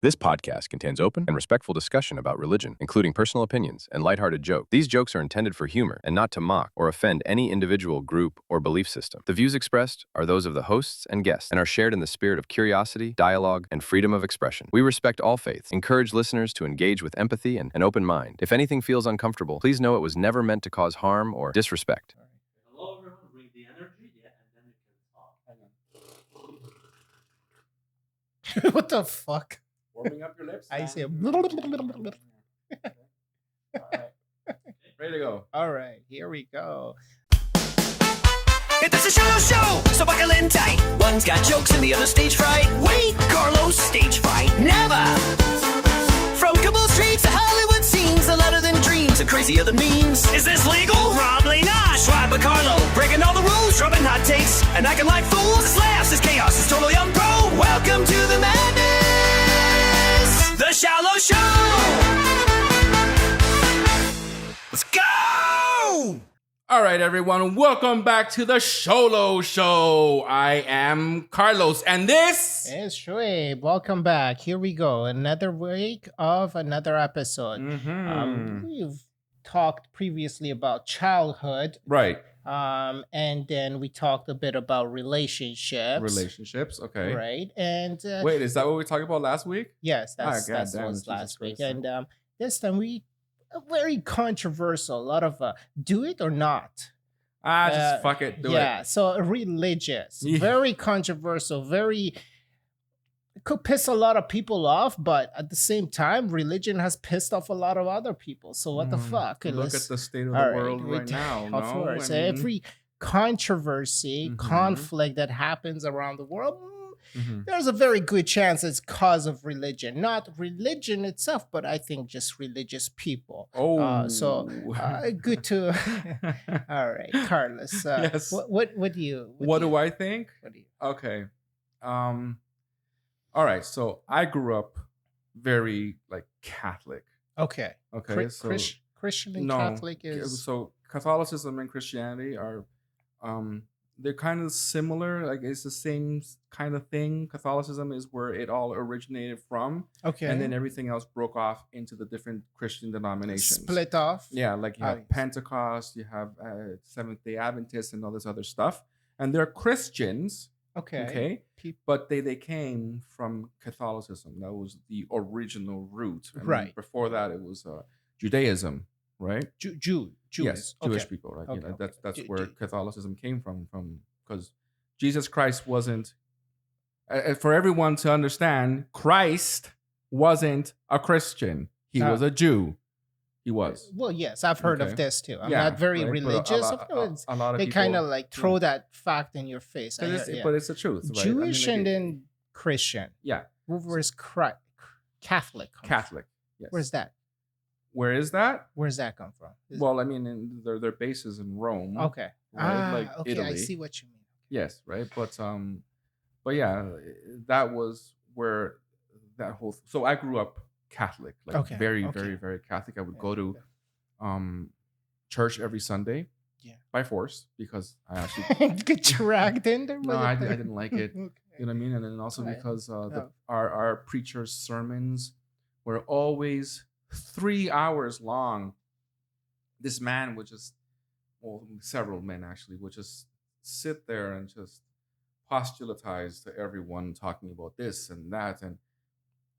This podcast contains open and respectful discussion about religion, including personal opinions and lighthearted jokes. These jokes are intended for humor and not to mock or offend any individual, group, or belief system. The views expressed are those of the hosts and guests and are shared in the spirit of curiosity, dialogue, and freedom of expression. We respect all faiths, encourage listeners to engage with empathy and an open mind. If anything feels uncomfortable, please know it was never meant to cause harm or disrespect. Hello, everyone. Bring the energy, and then we can talk. What the fuck? Warming up your lips. I see. Alright. Ready to go. All right, here we go. It's a SholoShow, so buckle in tight. One's got jokes and the other stage fright. Wait, Carlos, stage fright? Never! From Kabul streets to Hollywood scenes, a louder than dreams and crazier than memes. Is this legal? Probably not. Shoeib and Carlo, breaking all the rules, dropping hot takes, and acting like fools. It's laughs, it's chaos, it's totally unpro. Welcome to the madness, the SholoShow. Let's go! All right, everyone. Welcome back to the SholoShow. I am Carlos, and this It's Shoeib. Welcome back. Here we go. Another week of another episode. We've talked previously about childhood, right. and then we talked a bit about relationships. Relationships. Okay. Right. And Wait, is that what we talked about last week? yes, that's goddamn, that was Jesus last week. Christ. And this time we very controversial. A lot of do it or not. Just fuck it. Do it. So religious, Yeah. very controversial, very it could piss a lot of people off, but at the same time, religion has pissed off a lot of other people. So what the fuck? Look Let's- at the state of all the right, world we right do- now. Of no? course, I mean, every controversy, Mhm. conflict that happens around the world. mhm. There's a very good chance it's cause of religion, not religion itself, but I think just religious people. Oh, Good to. All right, Carlos. Yes. What do you? What do I think? What do you? Okay. All right. So I grew up very like Catholic. Okay. Okay. So Christian and no, Catholic is so Catholicism and Christianity are they're kind of similar. Like it's the same kind of thing. Catholicism is where it all originated from, okay. and then everything else broke off into the different Christian denominations. split off. Yeah, like you have Nice. Pentecost, you have Seventh-day Adventists, and all this other stuff. And they're Christians, Okay. okay? Peop- But they came from Catholicism. That was the original root. And Right. Before that, it was Judaism, right? Jewish. Yes, Jewish Okay. people, right? Okay, You know, okay. that's Ju- where Ju- Catholicism came from because Jesus Christ wasn't. For everyone to understand, Christ wasn't a Christian. He Ah. was a Jew. He was. Well, yes, I've heard Okay. of this too. I'm Yeah, not very right? But religious. A lot of They people, kind of like throw that fact in your face. I heard- yeah. but it's the truth. Right? Jewish I mean, and like, then Christian. yeah, Where's Catholic? come from? Catholic. Yes. Where's that? Where is that? Where's that come from? Well, I mean, their base is in Rome. Okay. Right? Like okay, Italy. I see what you mean. Yes, right. But yeah, that was where that whole. So I grew up Catholic, like Okay, very, okay. very, very Catholic. I would Yeah, go to church every Sunday. Yeah. By force, because I actually Get dragged in there. No, I didn't like it. Okay. You know what I mean? And then also Right. because Oh. our preacher's sermons were always 3 hours long. This man would just, well, several men actually, would just sit there and just postulatize to everyone talking about this and that. And,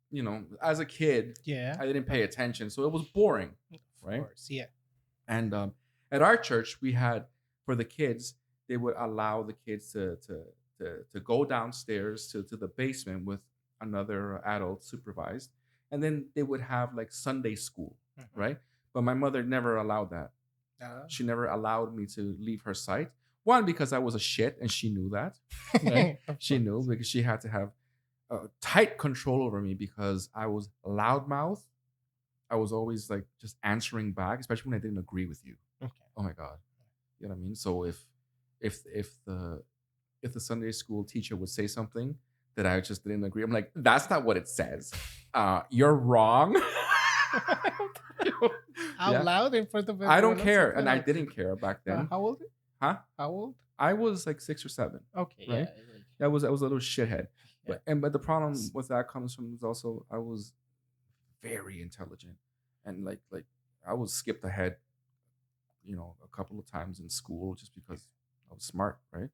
you know, as a kid, Yeah. I didn't pay attention. So it was boring. Right? Of course. Yeah. And at our church, we had, for the kids, they would allow the kids to go downstairs to the basement with another adult supervised. And then they would have like Sunday school, Mhm. right? But my mother never allowed that. She never allowed me to leave her sight. One, because I was a shit and she knew that. Right? Of She course. knew because she had to have tight control over me because I was loudmouth. I was always like just answering back, especially when I didn't agree with you. Okay. Oh my God. You know what I mean? So if the Sunday school teacher would say something that I just didn't agree, I'm like, that's not what it says. You're wrong. Out Yeah. loud in front of I don't everyone else? care. Okay, And I like- didn't care back then. How old? Huh? How old? I was like 6 or 7. Okay. Right? Yeah. I was a little shithead. But the problem with that comes from is also I was very intelligent, and like I was skipped ahead, a couple of times in school just because I was smart, right?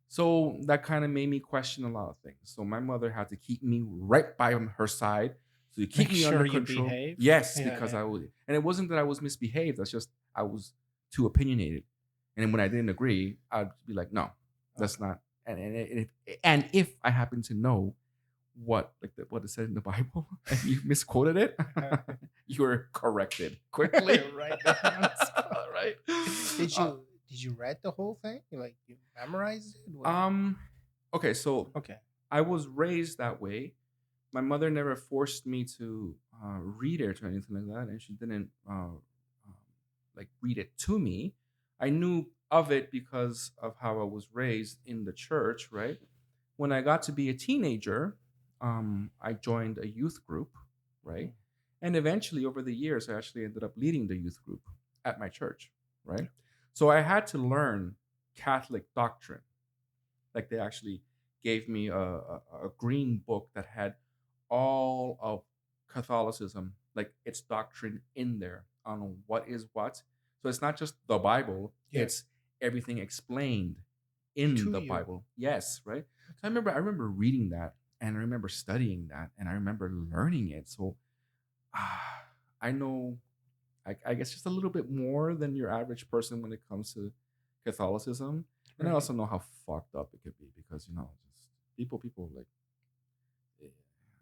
So that kind of made me question a lot of things. So my mother had to keep me right by her side, so to keep Make me sure under you control. behave. Yes, Yeah, because yeah. I would, and it wasn't that I was misbehaved. That's just I was too opinionated, and then when I didn't agree, I'd be like, no, that's not. And if I happen to know what what it said in the Bible and you misquoted it, you were corrected quickly. Right there on the spot. Right. Did you read the whole thing? You memorized it? Okay, so Okay. I was raised that way. My mother never forced me to read it or anything like that, and she didn't like read it to me. I knew of it because of how I was raised in the church, right? When I got to be a teenager, I joined a youth group, right? And eventually, over the years, I actually ended up leading the youth group at my church, right? So I had to learn Catholic doctrine. Like they actually gave me a green book that had all of Catholicism, like its doctrine in there on what is what. So it's not just the Bible, Yeah. it's everything explained in To the you. Bible. Yes, right? So I remember reading that, and I remember studying that, and I remember learning it. So I know, I guess, just a little bit more than your average person when it comes to Catholicism. And I Right. also know how fucked up it could be because, just people like,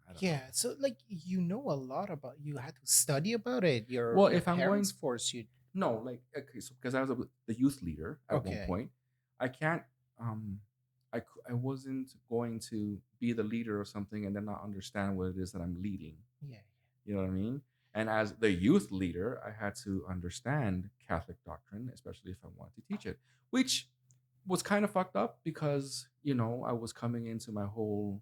I don't know. Yeah, so a lot about. You had to study about it. Well, Your if I'm going, parents force you. no, like, okay, so because I was the youth leader at one Okay. point, I can't, I wasn't going to be the leader of something and then not understand what it is that I'm leading. Yeah. You know what I mean? And as the youth leader, I had to understand Catholic doctrine, especially if I wanted to teach it, which was kind of fucked up because, I was coming into my whole,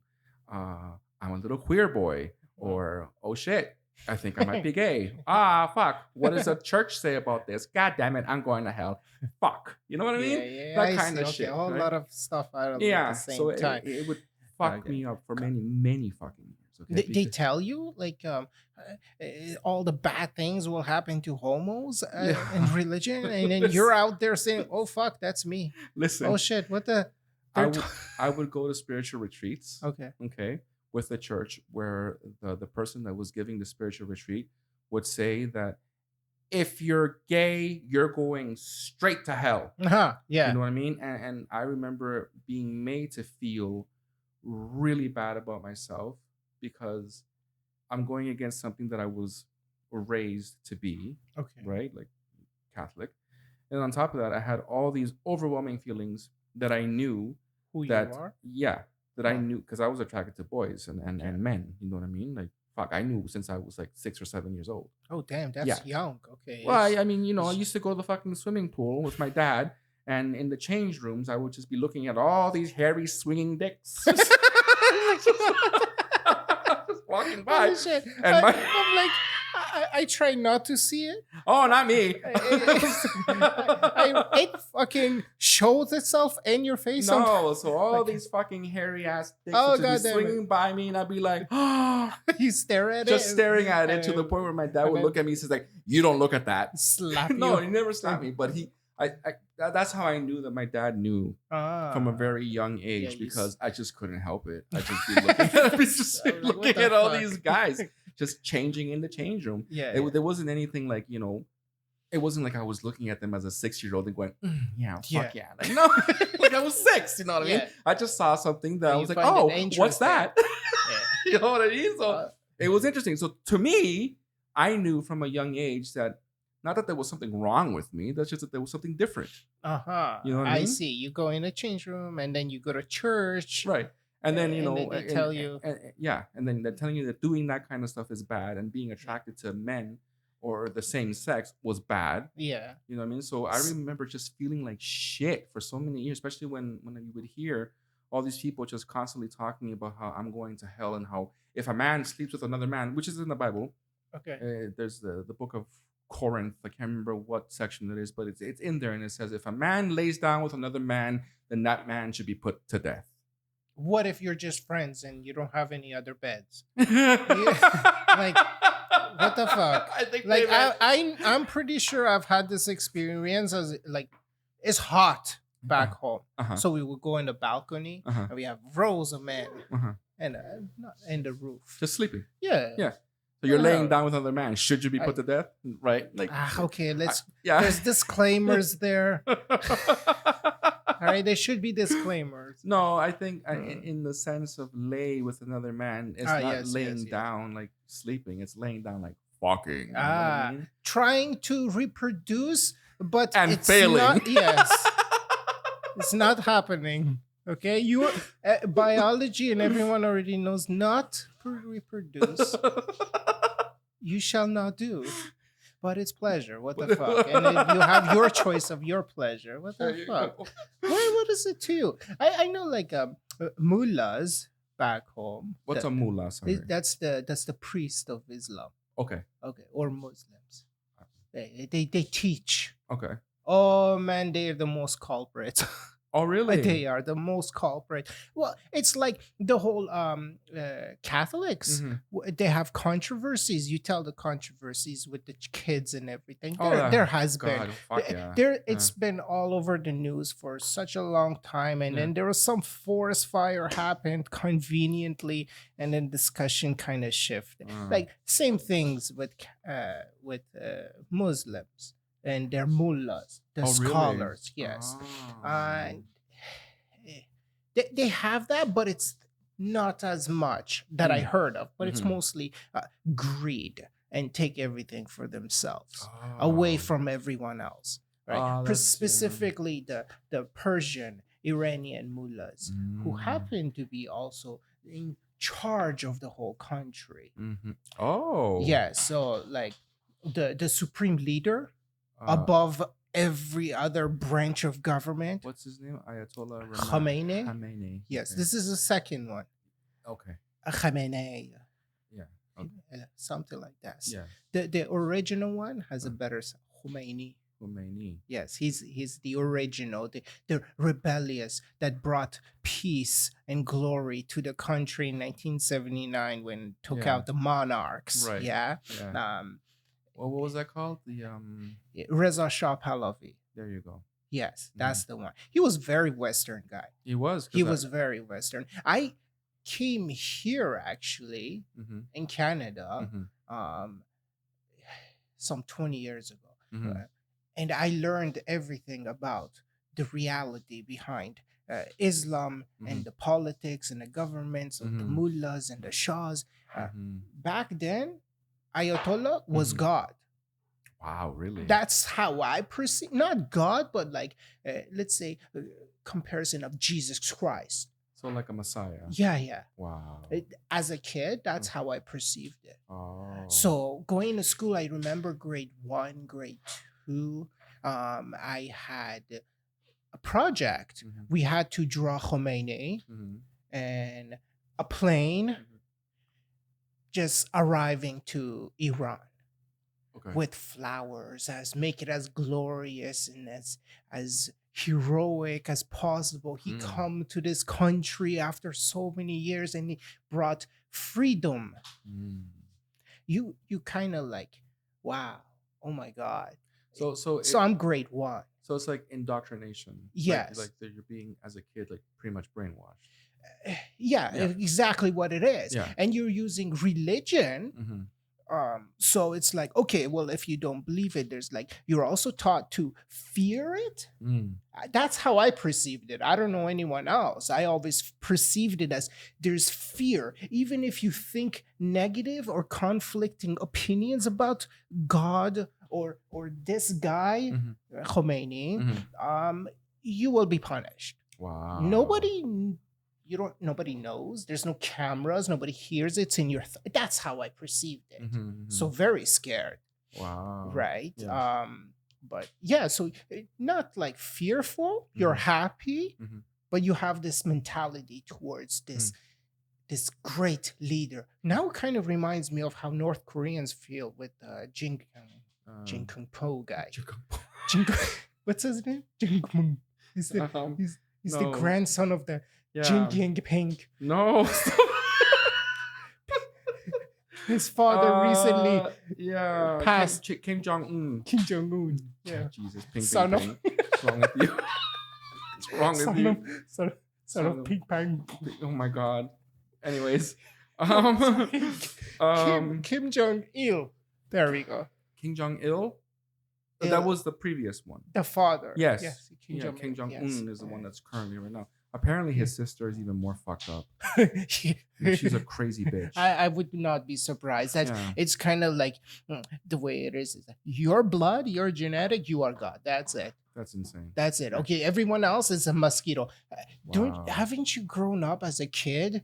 I'm a little queer boy, or, oh shit, I think I might be gay. Fuck. What does the church say about this? God damn it, I'm going to hell. Fuck. You know what I mean? Yeah, That I kind see. of Okay, shit. a whole right? lot of stuff out of at Yeah. the same So time. it would fuck Okay. me up for many, many fucking years. Okay. They tell you all the bad things will happen to homos in religion, and then you're out there saying, "Oh fuck, that's me." Listen. Oh shit, what the? I would go to spiritual retreats. Okay. With the church where the person that was giving the spiritual retreat would say that if you're gay, you're going straight to hell. Yeah. You know what I mean? And I remember being made to feel really bad about myself because I'm going against something that I was raised to be, Okay. right? Like Catholic. And on top of that, I had all these overwhelming feelings that I knew Who that, you are? yeah, that I Oh. knew because I was attracted to boys and men. You know what I mean? Like, fuck, I knew since I was like 6 or 7 years old. Oh damn, that's Yeah. young. Okay. Well, I mean, I used to go to the fucking swimming pool with my dad, and in the change rooms, I would just be looking at all these hairy swinging dicks. Just walking by. Holy shit. And I'm like, I try not to see it. Oh, not me. It fucking shows itself in your face. No, so all Like- these fucking hairy ass dicks Oh, would just be goddamn it. swinging by me, and I'd be like, oh, You stare at just it. staring at it to the and point where my dad and would then- look at me and says like, "You don't look at that." slap you. No, he never slapped me, but that's how I knew that my dad knew from a very young age you because I just couldn't help it. I just be looking, Like, what looking the at all fuck? these guys just changing in the change room. Yeah. There wasn't anything like, it wasn't like I was looking at them as a 6-year-old and going, yeah, fuck yeah. Like, no, like I was 6, you know what I mean? Yeah. I just saw something that And I you was like, find it oh, interesting. what's that? Yeah. You know what I mean? So Uh, it was interesting. So to me, I knew from a young age that not that there was something wrong with me, that's just that there was something different. Uh-huh. You know what I mean? see. You go in a change room and then you go to church. Right. And then, And then they tell you- and then they're telling you that doing that kind of stuff is bad and being attracted to men or the same sex was bad. Yeah. You know what I mean? So I remember just feeling like shit for so many years, especially when you would hear all these people just constantly talking about how I'm going to hell and how if a man sleeps with another man, which is in the Bible, Okay. there's the book of Corinth. I can't remember what section it is, but it's in there, and it says if a man lays down with another man, then that man should be put to death. what if you're just friends and you don't have any other beds? Like, what the fuck? I think Like, they I'm pretty sure I've had this experience as like, it's hot back home, uh-huh. so we would go in the balcony Uh-huh. and we have rows of men Uh-huh. and not in the roof. Just sleeping. Yeah. Yeah. So you're No. laying down with another man. Should you be put to death? Right? Like, Okay, let's. yeah. There's disclaimers there. All right, there should be disclaimers. No, I think in the sense of lay with another man, it's not yes, laying yes. down like sleeping. It's laying down like fucking. You know what I mean? Trying to reproduce, but And it's failing. Not, yes, it's not happening. Okay, you biology and everyone already knows not to reproduce. You shall not do. But it's pleasure. What the fuck? And then you have your choice of your pleasure. What There the you fuck? go. What is it to you? I know like mullahs back home. What's a mullah? Sorry. That's the priest of Islam. Okay. Okay, or Muslims. They teach. Okay. Oh man, they're the most culprits. Oh, really? They are the most culprit. Well, it's like the whole Catholics. Mhm. They have controversies. You tell the controversies with the kids and everything. Oh, There has God, been. fuck yeah. It's been all over the news for such a long time, and Yeah. then there was some forest fire happened conveniently, and then discussion kind of shifted. Like same things with Muslims and their mullahs, the Oh, really? scholars. Yes. Ah. They have that, but it's not as much that I heard of. But it's Mhm. mostly greed and take everything for themselves, away Oh. from everyone else. Right? Oh, that's- yeah. Specifically, the Persian, Iranian mullahs, who Mm. happen to be also in charge of the whole country. Mhm. Oh. Yeah, so like the supreme leader Uh, above every other branch of government. What's his name? Ayatollah Khamenei? Khamenei. Yes, Okay. this is the second one. Okay. Khamenei. Yeah. Okay. Something like that. Yeah. The original one has a better Khomeini. Khomeini. Yes, he's the original, the rebellious that brought peace and glory to the country in 1979 when it took Yeah. out the monarchs. Right. Yeah. Yeah. What was that called? The Reza Shah Pahlavi. There you go. Yes, that's the one. He was very Western guy. He was. He was very Western. I came here actually Mm-hmm. in Canada Mm-hmm. some 20 years ago. Mhm. And I learned everything about the reality behind Islam and the politics and the governments of the Mhm. mullahs and the shahs. Mhm. Back then, Ayatollah was Mhm. God. Wow, really? That's how I perceive, not God, but like, let's say, comparison of Jesus Christ. so like a messiah. Yeah. Wow. As a kid, that's how I perceived it. Oh. So going to school, I remember grade 1, grade 2. I had a project. Mhm. We had to draw Khomeini Mhm. and a plane Mhm. just arriving to Iran Okay. with flowers, make it as glorious and as heroic as possible. He come to this country after so many years and he brought freedom. Mm. You kind of like, wow, oh my God. So So I'm grade 1. so it's like indoctrination. Yes. Like that you're being as a kid like pretty much brainwashed. Yeah, Yeah. exactly what it is. Yeah. And you're using religion. Mm-hmm. So it's like, okay, well, if you don't believe it, there's like, you're also taught to fear it. Mm. That's how I perceived it. I don't know anyone else. I always perceived it as there's fear. Even if you think negative or conflicting opinions about God or this guy, Mhm. Khomeini, Mhm. You will be punished. Wow. Nobody knows. There's no cameras. Nobody hears. It's in your. That's how I perceived it. Mhm, So very scared, wow. right? Yeah. But yeah, so not like fearful. You're happy, Mhm. but you have this mentality towards this great leader. Now it kind of reminds me of how North Koreans feel with Jin Kung Po guy. What's his name? Jin Kung. He's the Um, he's no. the grandson of the Jinping Pink. No. His father recently passed. passed. Kim Jong Un. Kim Jong Un. Yeah. Jesus, ping, Son ping, of- ping. What's wrong with you? What's wrong with Son you? of, son Son of of- Pink Pang. Oh my God. Anyways, Kim Jong Il. There we go. Kim Jong Il. Il. That was the previous one. The father. Yes. Kim Yeah, Jong Kim Jong Un yes. is the one that's currently right now. Apparently, his sister is even more fucked up. She's a crazy bitch. I would not be surprised. That Yeah. it's kind of like the way it is that your blood, your genetic, you are God. That's it. That's insane. That's it. Okay, everyone else is a mosquito. Wow. Haven't you grown up as a kid?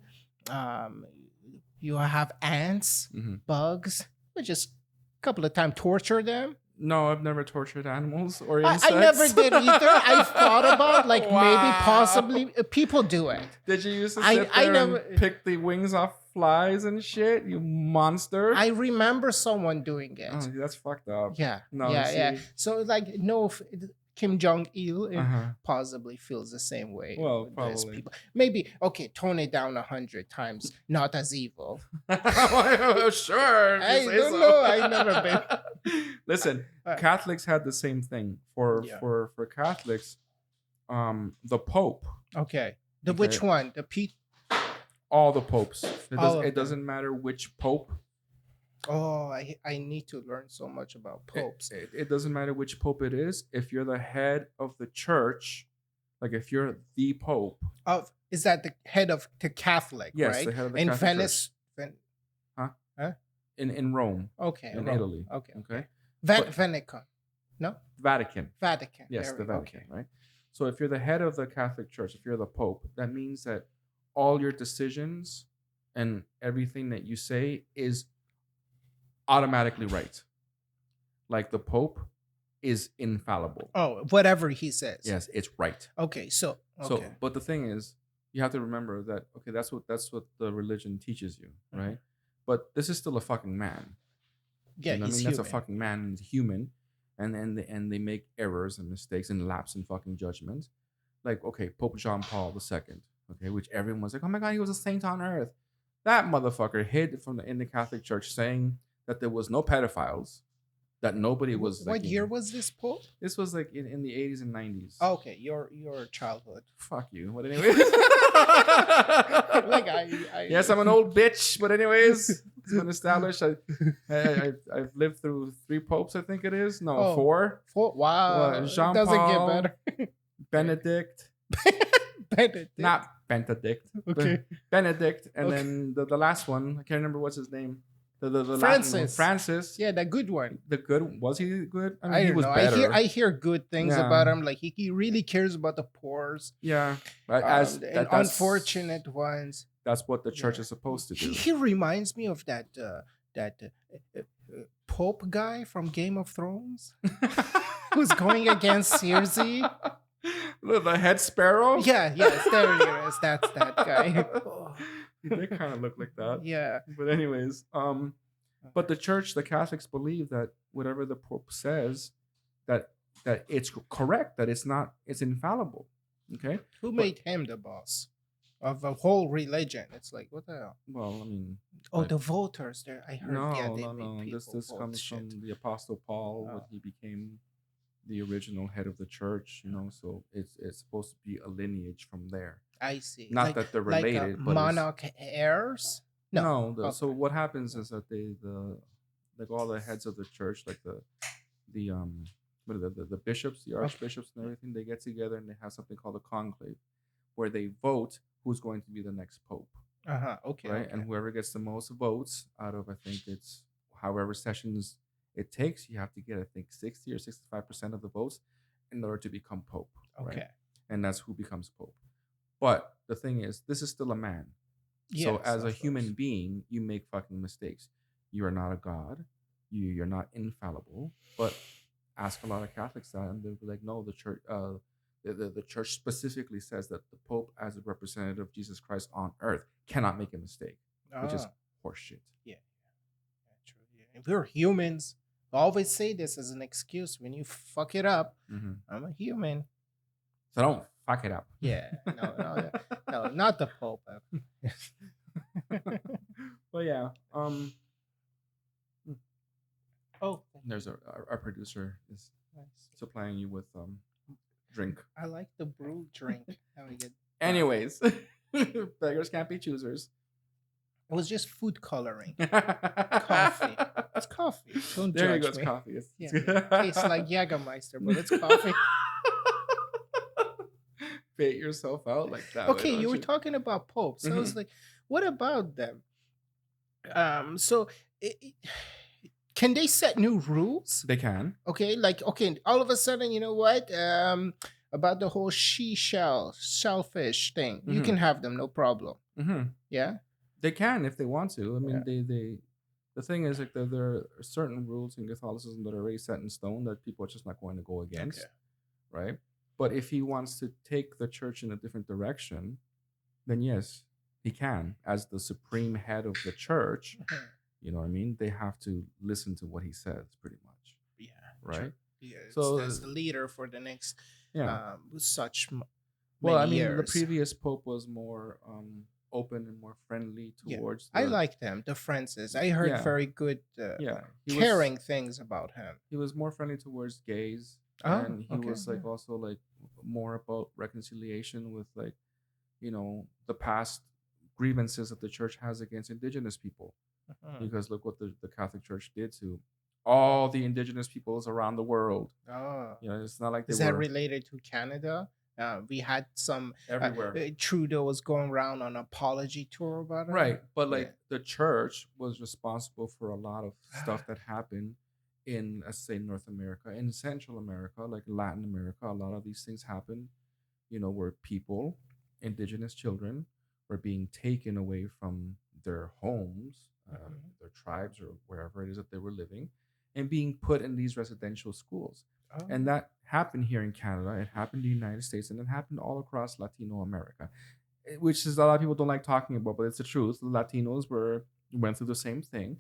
You have ants, Mhm. bugs. We just a couple of times torture them. No, I've never tortured animals or I insects. never did either. I thought about maybe Wow. possibly people do it. Did you used to I- sit I there never- and pick the wings off flies and shit? You monster. I remember someone doing it. Oh, that's fucked up. Yeah. No, yeah. see. So like no Kim Jong Il Uh-huh. possibly feels the same way. Well, with those probably. people. Maybe okay, tone it down 100 times. Not as evil. Sure. if you I say don't so. know. I never been. Listen, Alright. Catholics had the same thing. For Catholics, the Pope, Okay. The Okay. which one? The Pete. all the popes. All of It them. doesn't matter which pope. Oh, I need to learn so much about popes. It doesn't matter which pope it is. If you're the head of the church, like if you're the pope, Is that the head of the Catholic? yes, right? the head of the In Catholic Venice. in Rome, Okay. in Rome. Italy. Okay. Okay, Vatican. No. Vatican. Vatican. Yes, There the we go. Vatican, right? So if you're the head of the Catholic Church, if you're the Pope, that means that all your decisions and everything that you say is automatically right. Like the Pope is infallible. Oh, whatever he says. Yes, it's right. Okay. So. So, Okay. but the thing is, you have to remember that okay, that's what the religion teaches you, right? But this is still a fucking man. Yeah, You know what I he's mean, human. that's a fucking man and he's human, and they make errors and mistakes and lapse in fucking judgment. Like okay, Pope John Paul II, okay, which everyone was like, oh my god, he was a saint on earth. That motherfucker hid in the Catholic Church saying that there was no pedophiles, that nobody was. What like, year was this Pope? This was like in the 80s and 90s. Okay, your childhood. Fuck you. But anyways. Like I Yes, I'm an old bitch, but anyways, it's been established. I've lived through 3 popes, I think it is. No, Oh. 4. Wow. Well, It Jean doesn't Paul, get better. Benedict, Benedict. not Benedict, Okay. Benedict, and Okay. then the last one. I can't remember what's his name. The Latin one. Francis. Francis. Yeah, the good one. The good was he good? I mean, I he don't was know. better. I hear good things Yeah. about him. Like he really cares about the poor. Yeah, but And unfortunate ones. That's what the church Yeah. is supposed to do. He reminds me of that Pope guy from Game of Thrones who's going against Cersei. The head sparrow. Yeah, yes, there it is. That's that guy. They kind of look like that. Yeah. But anyways, but the church, the Catholics believe that whatever the Pope says, that it's correct, that it's infallible. Okay. Who made him the boss of a whole religion? It's like, what the hell? Well, I mean, Oh, Like- the voters there. I heard. no, yeah, they no, made no. people This vote comes shit. from the Apostle Paul when Oh. he became the original head of the church. You know, so it's supposed to be a lineage from there. I see. Not that they're related, but it's- monarch heirs. No. So Okay. what happens is that like all the heads of the church, like the what are the bishops, the archbishops, and everything, they get together and they have something called a conclave, where they vote who's going to be the next pope, Okay. right? okay. And whoever gets the most votes out of, I think it's however sessions it takes, you have to get, I think, 60 or 65% of the votes in order to become pope. right? Okay. And that's who becomes pope. But the thing is, this is still a man. So Yes, as a of human course. being, you make fucking mistakes. You are not a god. You're not infallible. But ask a lot of Catholics that, and they'll be like, no, the church, the church specifically says that the Pope, as a representative of Jesus Christ on earth, cannot make a mistake, which is Ah, horseshit. true, yeah. If we're humans, I always say this as an excuse. When you fuck it up, Mhm. I'm a human. So don't Fuck it up. Yeah, no, not the Pope. But yeah, Oh, there's our producer is nice. supplying you with drink. I like the brew drink. How we get? Anyways, beggars can't be choosers. It was just food coloring. Coffee. It's coffee. Don't There you judge go. It's me. coffee. Yeah, tastes like Jägermeister, but it's coffee. Bait yourself out like that. Okay, you were talking about popes. So I was like, what about them? So can they set new rules? They can. Okay, like all of a sudden, you know what? About the whole shellfish thing, you can have them, no problem. Yeah, they can if they want to. I mean, they. The thing is, like, there are certain rules in Catholicism that are already set in stone that people are just not going to go against, right? But if he wants to take the church in a different direction, then yes, he can. As the supreme head of the church, you know what I mean? They have to listen to what he says, pretty much. Yeah. Right? Sure. Yeah, so as the leader for the next such well, I mean, years. the previous pope was more open and more friendly towards I like them, the Francis. I heard very good caring things about him. He was more friendly towards gays. And he was like also like more about reconciliation with, like, you know, the past grievances that the church has against indigenous people. Because look what the Catholic Church did to all the indigenous peoples around the world. You know, it's not like is that related to Canada? We had some everywhere. Trudeau was going around on an apology tour about it. Right. But like the church was responsible for a lot of stuff that happened in, let's say, North America, in Central America, like Latin America. A lot of these things happen, you know, where people, indigenous children, were being taken away from their homes, their tribes, or wherever it is that they were living, and being put in these residential schools. And that happened here in Canada. It happened in the United States, and it happened all across Latino America, which is a lot of people don't like talking about, but it's the truth. The Latinos went through the same thing.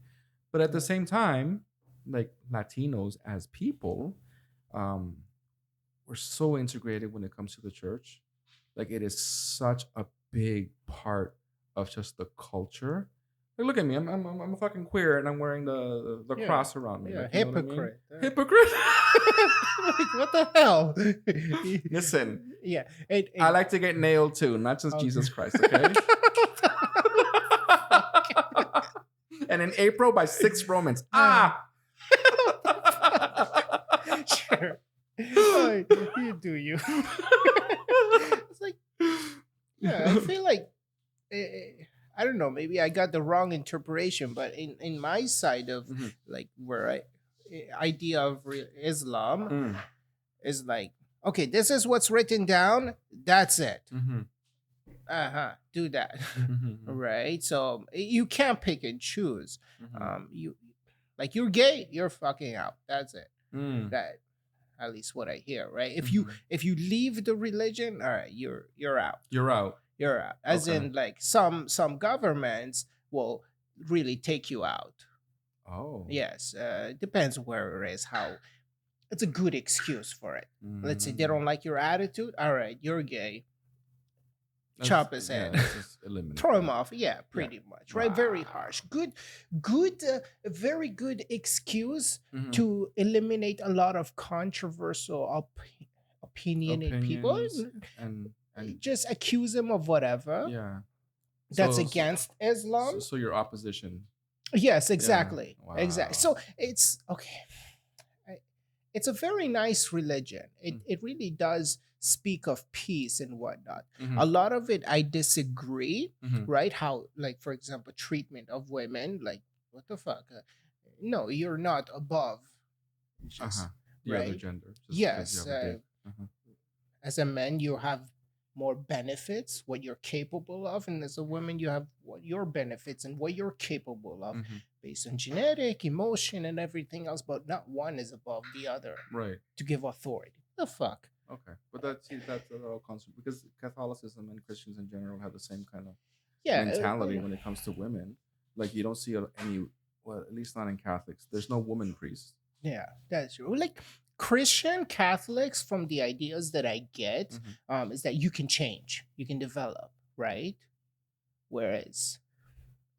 But at the same time, like, Latinos as people were so integrated when it comes to the church. Like, it is such a big part of just the culture. Like, look at me, I'm a fucking queer, and I'm wearing the cross around me. Yeah, like, hypocrite. I mean? Hypocrite. Like, what the hell? Listen. Yeah. I like to get nailed too, not just Jesus Christ, okay? And in April by 6 Romans. Sure. Oh, you do you. It's like, I feel like, I don't know, maybe I got the wrong interpretation, but in my side of like where idea of Islam is like, okay, this is what's written down, that's it. Do that. Right? So you can't pick and choose. You, like, you're gay, you're fucking out. That's it. That, at least what I hear, right? If you leave the religion, all right, you're out. You're out. As in, like, some governments will really take you out. Yes. Depends where it is, how. It's a good excuse for it. Let's say they don't like your attitude. All right, you're gay. Chop his head. Throw him off. Yeah, pretty much. Right? Very harsh. Good, very good excuse to eliminate a lot of controversial opinionated people. And just accuse them of whatever. Yeah. That's against Islam. So your opposition. Yes, exactly. Yeah. Wow. Exactly. So it's okay. It's a very nice religion. It really does speak of peace and whatnot. A lot of it I disagree, right? How, like, for example, treatment of women, like, what the fuck? No, you're not above just, the right? other gender. Yes. As a man, you have more benefits, what you're capable of, and as a woman, you have what your benefits and what you're capable of based on genetic, emotion, and everything else, but not one is above the other. Right. To give authority. The fuck? Okay. But that's all constant, because Catholicism and Christians in general have the same kind of mentality when it comes to women. Like, you don't see any, well, at least not in Catholics, there's no woman priest. Yeah, that's true. Like, Christian Catholics, from the ideas that I get, Mhm. is that you can change, you can develop, right? Whereas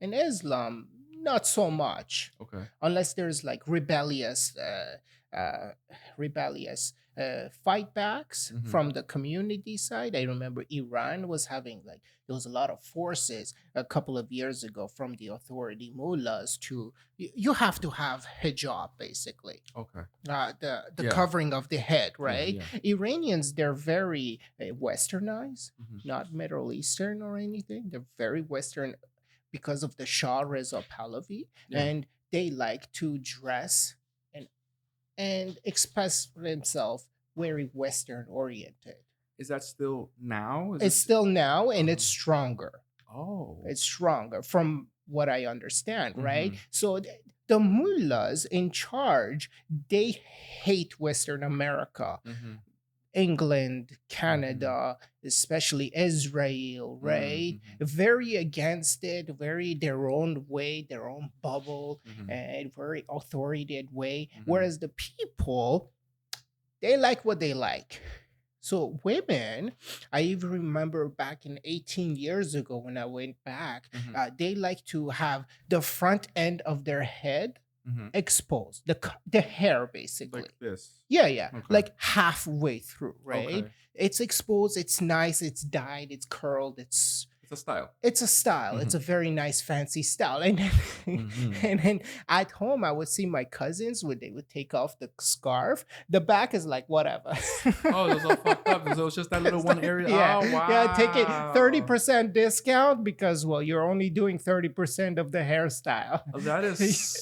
in Islam, not so much, Okay. unless there's like uh, rebellious fight backs Mhm. from the community side. I remember Iran was having like there was a lot of forces a couple of years ago from the authority mullahs to you have to have hijab basically, Okay. the Yeah. covering of the head, Yeah. right? Yeah. Iranians, they're very westernized, Mhm. not Middle Eastern or anything. They're very Western because of the Shah Reza Pahlavi, Yeah. and they like to dress and express themselves very Western oriented. Is that still now? Is It's it? still now, and it's Uh-huh. stronger. Oh. It's stronger from what I understand, right? Mhm. So the mullahs in charge, they hate Western America, Mhm. England, Canada, especially Israel, right? Mhm. Very against it, very their own way, their own bubble, Mhm. and very authoritative way. Mhm. Whereas the people, they like what they like. So women, I even remember back in 18 years ago when I went back, Mhm. they like to have the front end of their head Mhm. exposed, the hair basically. Like this. Yeah, Okay. like halfway through, right? Okay. It's exposed, it's nice, it's dyed, it's curled, it's It's a style. a style. It's a very nice, fancy style. And then, Mhm. and then at home, I would see my cousins when they would take off the scarf. The back is like whatever. Oh, it was all fucked up. So it's just that little It's one like, area. yeah, Oh, wow. yeah. Take it 30% discount because well, you're only doing 30% of the hairstyle. Oh, that is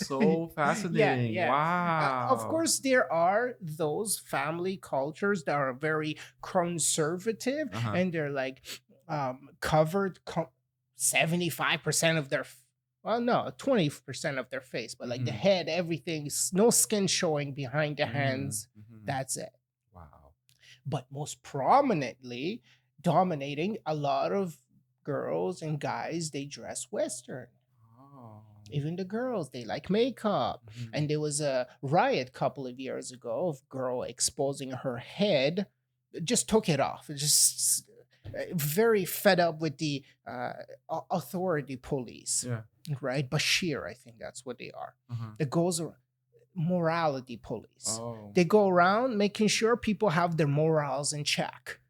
so fascinating. yeah. Wow. Of course, there are those family cultures that are very conservative, Uh-huh. and they're like covered 75% of their well no 20% of their face, but like the Mhm. head, everything, no skin showing behind the hands. Mhm. That's it. Wow. But most prominently dominating a lot of girls and guys, they dress Western. Oh. Even the girls, they like makeup. Mhm. And there was a riot a couple of years ago of girl exposing her head, just took it off. Just very fed up with the authority police, Yeah. right? Bashir, I think that's what they are. Uh-huh. It goes around morality police. Oh. They go around making sure people have their morals in check.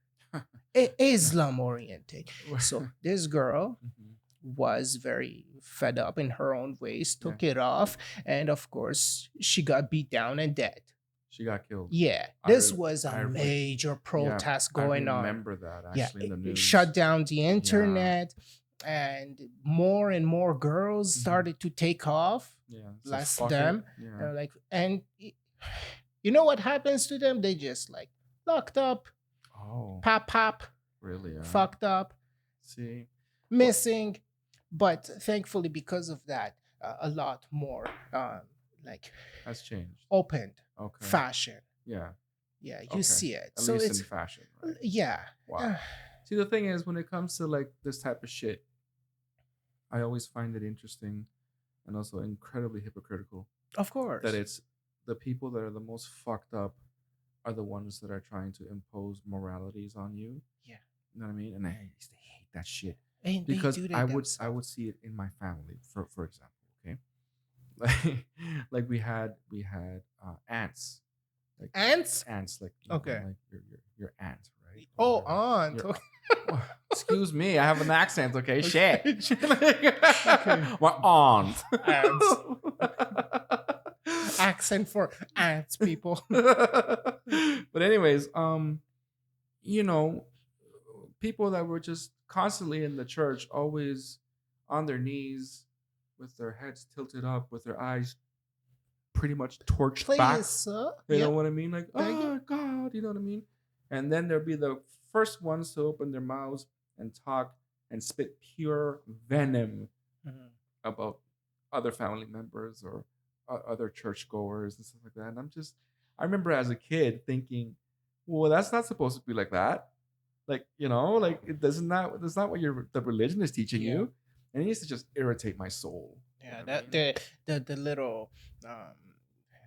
Islam oriented. So this girl Mhm. was very fed up in her own ways, took it off, and of course, she got beat down and dead. She got killed. Yeah, I this re- was I a re- major protest going I on. remember that Yeah, actually in the it news. shut down the internet, and more and more girls Mhm. started to take off. Yeah. So Bless fuck them. it. Yeah. Like, and you know what happens to them? They just like locked up, Oh. pop, Really? Yeah. fucked up, See. missing. But thankfully, because of that, a lot more like Has changed. opened Okay. fashion. Yeah. Yeah, you Okay. see it. At So least it's in fashion, right? yeah. Wow. See, the thing is, when it comes to like this type of shit, I always find it interesting and also incredibly hypocritical Of course. that it's the people that are the most fucked up are the ones that are trying to impose moralities on you. Yeah. You know what I mean? And I used to hate that shit And because they do that I themselves. would see it in my family, for example. Okay, like we had aunts, like Ants? ants, like Okay. like your aunt, right? Oh, Or aunt. your- excuse me, I have an accent. Okay, shit. My aunt. Accent for ants, people. But anyways, you know, people that were just constantly in the church, always on their knees with their heads tilted up, with their eyes pretty much torched back. Please, sir. You know Yep. what I mean? Like, Thank oh God, you know what I mean? And then there'll be the first ones to open their mouths and talk and spit pure venom Mhm. about other family members or other churchgoers and stuff like that. And I remember as a kid thinking, well, that's not supposed to be like that. Like, you know, like that's not what the religion is teaching Yeah. you. And it used to just irritate my soul. Yeah, You know that what I mean? the little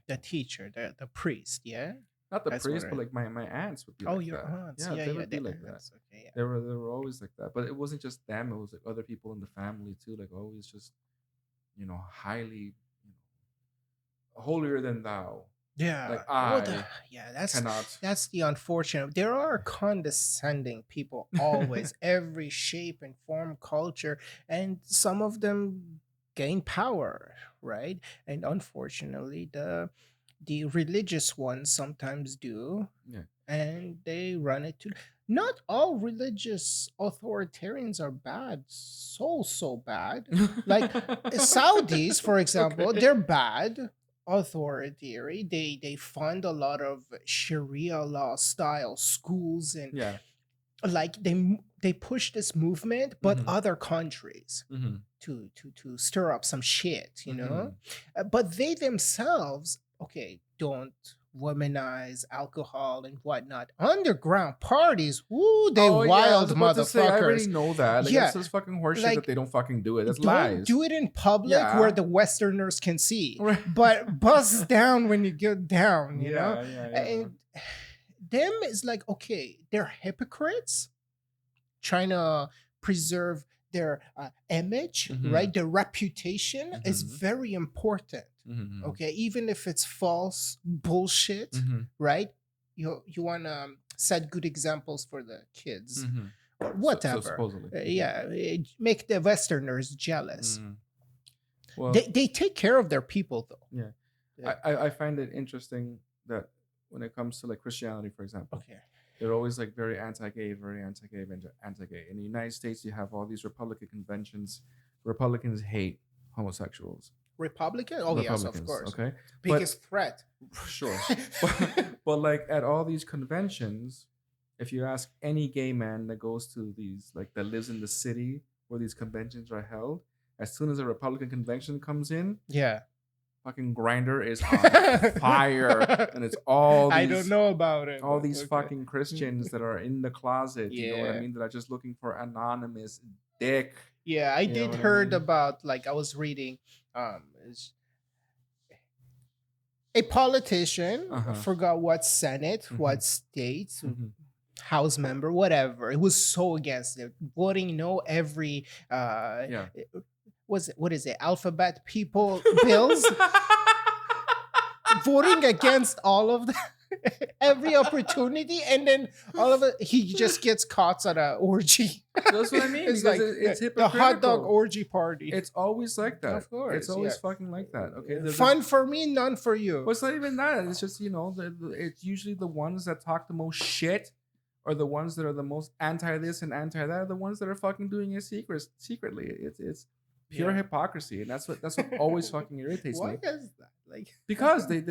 the teacher, the priest, yeah. Not the That's priest, what but like my aunts would be Oh, like your that. aunts. Yeah, Yeah, they yeah. would be The like that. aunts. Okay, yeah. They were always like that. But it wasn't just them, it was like other people in the family too, like always just, highly, holier than thou. Yeah. Like Well, I yeah, cannot. that's the unfortunate. There are condescending people always, every shape and form, culture, and some of them gain power, right? And unfortunately, the religious ones sometimes do, Yeah. and they run it to. Not all religious authoritarians are bad, so bad. Like Saudis, for example, Okay. they're bad, authoritarian. They fund a lot of Sharia law style schools, and Yeah. like they push this movement, but Mhm. other countries Mm-hmm. to stir up some shit, Mhm. But they themselves, okay, don't womanize alcohol and whatnot. Underground parties, woo, they Oh yeah, I was wild about to say I already motherfuckers. know that. Like Yeah, that's just fucking horseshit like that they don't fucking do it. That's don't lies. do it in public Yeah. where the Westerners can see, Right. but bust down when you get down, Yeah, yeah. And them is like, okay, they're hypocrites trying to preserve their image, Mhm. right? Their reputation is Mhm. very important. Mhm. Okay, even if it's false bullshit, Mhm. right? You want to set good examples for the kids, Mhm. or So whatever. supposedly. Yeah, make the Westerners jealous. Mhm. Well, They take care of their people though. yeah. Yeah. I find it interesting that when it comes to like Christianity, for example, Okay. they're always like very anti-gay, very anti-gay, anti-gay. In the United States, you have all these Republican conventions. Republicans hate homosexuals. Republican? Oh yes, of Republicans, course. okay, Biggest threat. sure. but like at all these conventions, if you ask any gay man that goes to these, like that lives in the city where these conventions are held, as soon as a Republican convention comes in, Yeah. fucking Grinder is on fire, and it's all these, I don't know about it. all but these okay. fucking Christians that are in the closet. You know what I Yeah. mean? That are just looking for anonymous dick. Yeah, I You know did what I heard mean? about, like I was reading is a politician, Uh-huh. forgot what Senate, Mhm. what state, Mhm. House member, whatever. It was so against it. Voting no every Yeah. what is it? Alphabet people bills. Voting against all of the every opportunity, and then all of it he just gets caught at an orgy. That's what I mean. It's because like it's the hot dog hypocritical. orgy party. It's always like that. Of course, It's always yeah. fucking like that. Okay. There's Fun for me, none for you. Well, it's not even that. It's just, it's usually the ones that talk the most shit, or the ones that are the most anti this and anti that, are the ones that are fucking doing it secretly. It's pure Yeah. hypocrisy, and that's what always fucking irritates Why me. is that? Like Because they're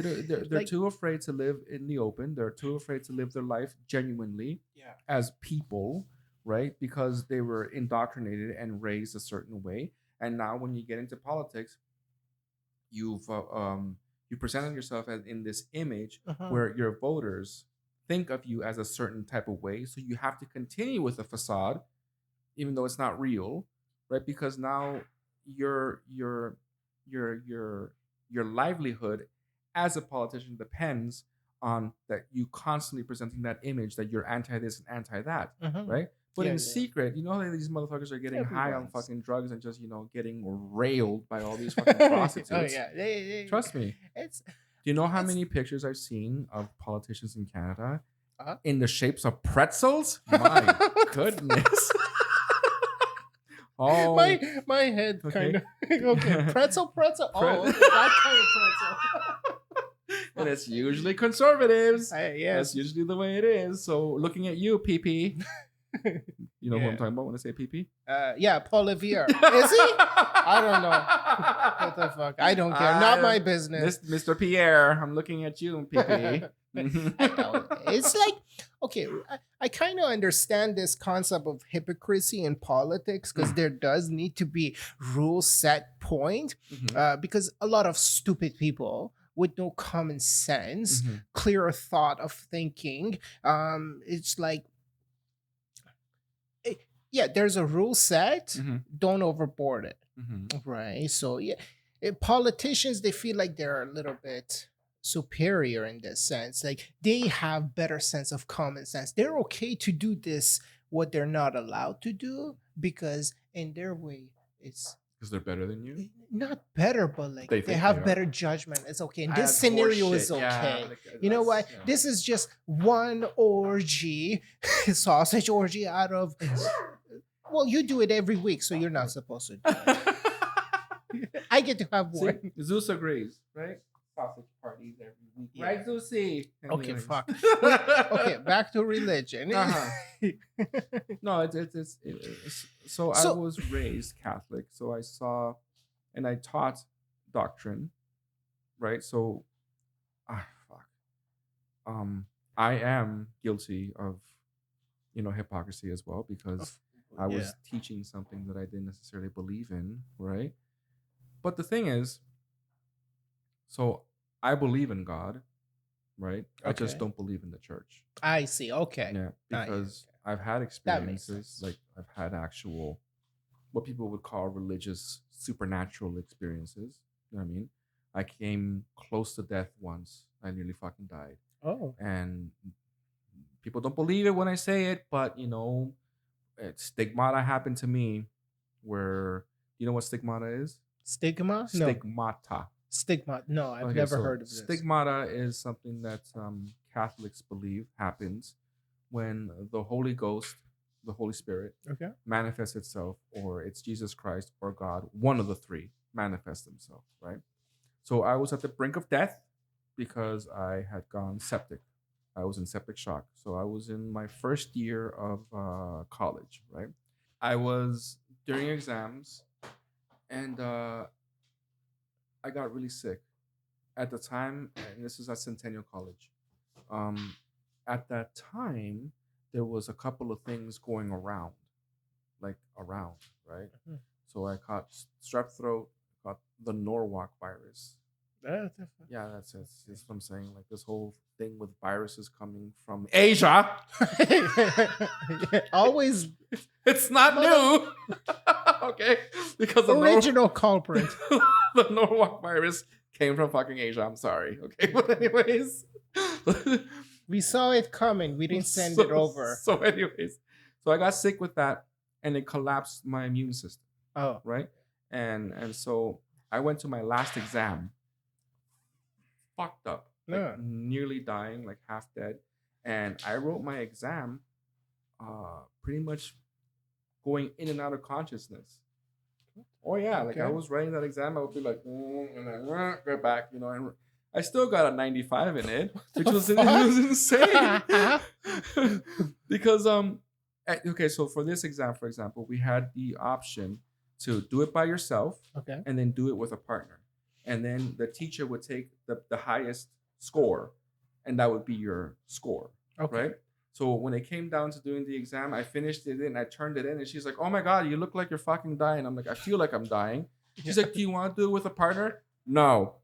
Like- too afraid to live in the open. They're too afraid to live their life genuinely yeah. as people, right? Because they were indoctrinated and raised a certain way. And now when you get into politics, you presented yourself as in this image where your voters think of you as a certain type of way. So you have to continue with a facade, even though it's not real, right? Because now your livelihood as a politician depends on that you constantly presenting that image that you're anti this and anti that, right? But Yeah, in yeah. secret, you know how these motherfuckers are getting high on Everyone's. fucking drugs and just getting railed by all these fucking prostitutes. Oh yeah. Trust me. It's Do you know how It's- many pictures I've seen of politicians in Canada Uh-huh. in the shapes of pretzels? My goodness. Oh, my head Okay. kind of okay. Pretzel. Oh, okay, that kind of pretzel. and it's usually conservatives. That's Yes. usually the way it is. So looking at you, PP. You know who Yeah. I'm talking about when I say PP? Yeah, Paul Revere. Is he? I don't know. What the fuck? I don't care. Not my business. Mr. Pierre, I'm looking at you, PP. I know. It's like, okay, I kind of understand this concept of hypocrisy in politics, because there does need to be rule set point, Mhm. because a lot of stupid people with no common sense, Mhm. clear thought of thinking, it's like, yeah, there's a rule set, Mhm. don't overboard it. Mhm. Right. So yeah, politicians, they feel like they're a little bit superior in this sense. Like they have better sense of common sense. They're okay to do this what they're not allowed to do because in their way it's Because they're better than you. not better, but like They they think have they are. better judgment. It's okay. In this That's scenario is horseshit. Yeah, okay. like, You know what? that's, yeah. This is just one orgy, sausage orgy out of. Well, you do it every week, so you're not supposed to do it. I get to have one. See, Zeus agrees, right? Sausage parties every week, Yeah. right, Zeusy? Okay, Anyways. fuck. Okay, back to religion. Uh-huh. No, it's so I So- was raised Catholic, so I saw, and I taught doctrine, right? So, fuck. I am guilty of, hypocrisy as well because I was teaching something that I didn't necessarily believe in, right? But the thing is, so I believe in God, right? I just Okay. don't believe in the church. I see. Okay. Yeah, yeah, because I've had makes experiences, sense. like I've had actual, what people would call religious, supernatural experiences. You know what I mean? I came close to death once. I nearly fucking died. Oh. And people don't believe it when I say it, but stigmata happened to me where, you know what stigmata is? Stigma? No. Stigmata. Stigma. No, I've Okay, never so heard of this. Stigmata is something that Catholics believe happens when the Holy Ghost, the Holy Spirit, Okay. manifests itself, or it's Jesus Christ or God, one of the three manifests themselves, right? So I was at the brink of death because I had gone septic. I was in septic shock. So I was in my first year of college, right? I was during exams, and I got really sick at the time, and this is at Centennial College. At that time, there was a couple of things going around, right? Mhm. So I caught strep throat, got the Norwalk virus. Yeah, that's it. That's what I'm saying. Like this whole thing with viruses coming from Asia. Always It's not new. Okay. Because the original culprit. the Norwalk virus came from fucking Asia. I'm sorry. Okay. But anyways. We saw it coming. We didn't send it over. So anyways. So I got sick with that and it collapsed my immune system. Oh. Right? And so I went to my last exam. Fucked up. Like Yeah. nearly dying, like half dead. And I wrote my exam pretty much going in and out of consciousness. Oh yeah, like I Okay. was writing that exam, I would be like, and then go back, and I still got a 95 in it, which was, it was insane. Because okay, so for this exam, for example, we had the option to do it by yourself Okay. and then do it with a partner, and then the teacher would take the highest score, and that would be your score, Okay. right? So when it came down to doing the exam, I finished it in, I turned it in, and she's like, "Oh my God, you look like you're fucking dying." I'm like, "I feel like I'm dying." She's like, "Do you want to do it with a partner?" No.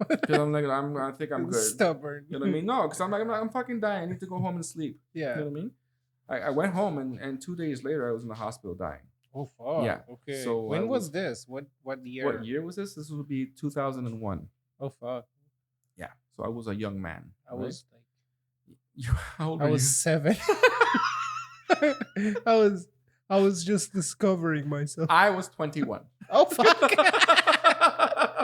Because I'm like, I think I'm good. Stubborn. You know what I mean? No, because I'm fucking dying. I need to go home and sleep. Yeah. You know what I mean? I went home, and 2 days later, I was in the hospital dying. Oh fuck. Yeah. Okay. So when I was was- this? What year? What year was this? This would be 2001. Oh fuck. Yeah. So I was a young man. I right? was like How old I were was you? 7. I was just discovering myself. I was 21. Oh fuck.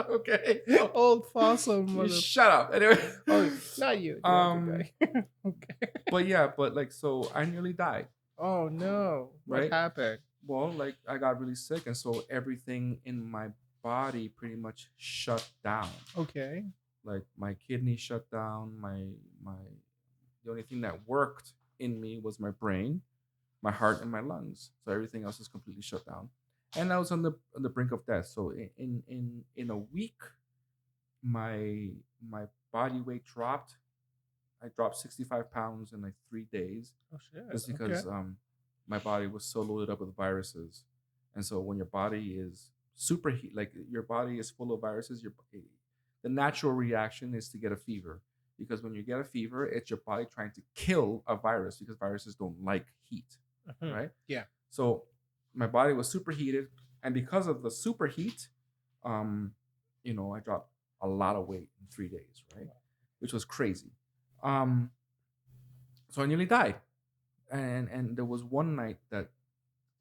Okay. Old fossil You mother. shut up. Anyway. Oh, not you. the other guy. Okay. But yeah, so I nearly died. Oh no. What Right? happened? Well, like I got really sick, and so everything in my body pretty much shut down. Okay. Like my kidney shut down. The only thing that worked in me was my brain, my heart, and my lungs. So everything else is completely shut down. And I was on the brink of death. So in a week, my body weight dropped. I dropped 65 pounds in like 3 days. Oh shit. Just because Okay. my body was so loaded up with viruses. And so when your body is superheat, like your body is full of viruses, the natural reaction is to get a fever. Because when you get a fever, it's your body trying to kill a virus because viruses don't like heat, Mhm. right? Yeah. So my body was superheated, and because of the superheat, I dropped a lot of weight in 3 days, right? Which was crazy. So I nearly died, and there was one night that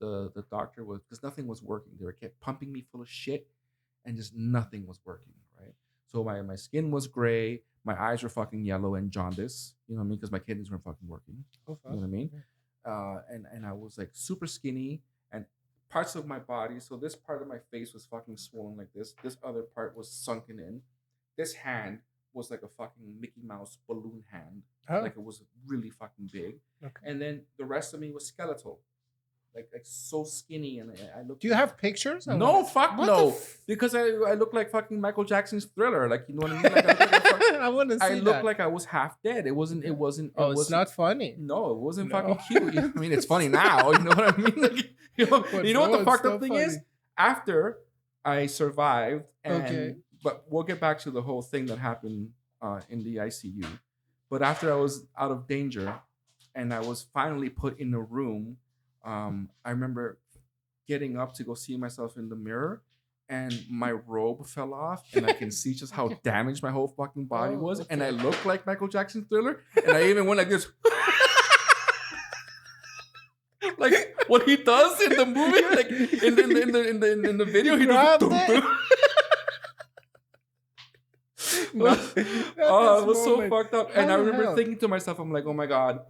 the doctor was, because nothing was working. They were kept pumping me full of shit, and just nothing was working, right? So my skin was gray, my eyes were fucking yellow and jaundice, you know what I mean? Because my kidneys weren't fucking working, you know what I mean? And I was like super skinny, and parts of my body. So this part of my face was fucking swollen like this. This other part was sunken in. This hand was like a fucking Mickey Mouse balloon hand. Oh. Like it was really fucking big. Okay. And then the rest of me was skeletal. Like so skinny, and I looked. Do you have pictures? No, fuck What no. the Because I look like fucking Michael Jackson's Thriller. Like, you know what I mean? Like, I want to see I that. looked like I was half dead. It wasn't. Oh, it's not funny. No, it wasn't No. fucking cute. You know what I mean? It's funny now. You know what I mean? Like, But you know what no, the it's fucked up not thing funny. is? After I survived, and Okay. but we'll get back to the whole thing that happened in the ICU. But after I was out of danger, and I was finally put in a room, I remember getting up to go see myself in the mirror, and my robe fell off, and I can see just how damaged my whole fucking body Oh, was, okay. and I looked like Michael Jackson's Thriller, and I even went like this. Like what he does in the movie, like in the video, he does. Grabbed it? Oh, it was so moment. fucked up. How And I the remember hell? thinking to myself, I'm like, oh my god,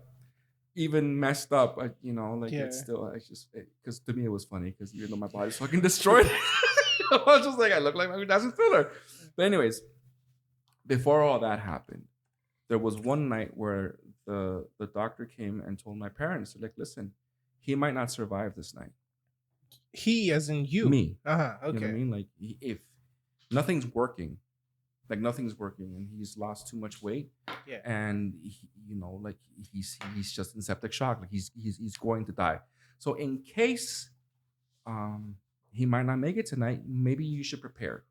even messed up, like Yeah. it's still, because to me it was funny, because even though my body's fucking destroyed, I was just like, I look like Michael Jackson Thriller. But anyways, before all that happened, there was one night where the doctor came and told my parents, like, listen, he might not survive this night. He, as in you. Me. Okay. You know what I mean? Like, if nothing's working, and he's lost too much weight, Yeah. and he's just in septic shock, like he's going to die. So in case he might not make it tonight, maybe you should prepare.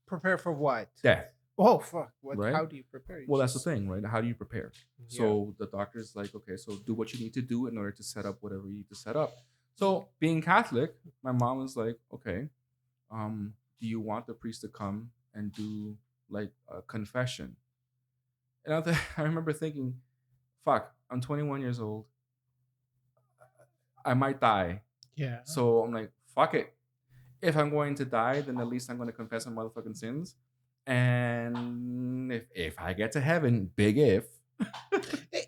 Prepare for what? Death. Oh fuck! What? Right? How do you prepare? Well, that's the thing, right? How do you prepare? Yeah. So the doctor's like, okay, so do what you need to do in order to set up whatever you need to set up. So being Catholic, my mom was like, okay, do you want the priest to come and do like a confession? And I remember thinking, fuck, I'm 21 years old. I might die. Yeah. So I'm like, fuck it. If I'm going to die, then at least I'm going to confess my motherfucking sins. And if I get to heaven, big if.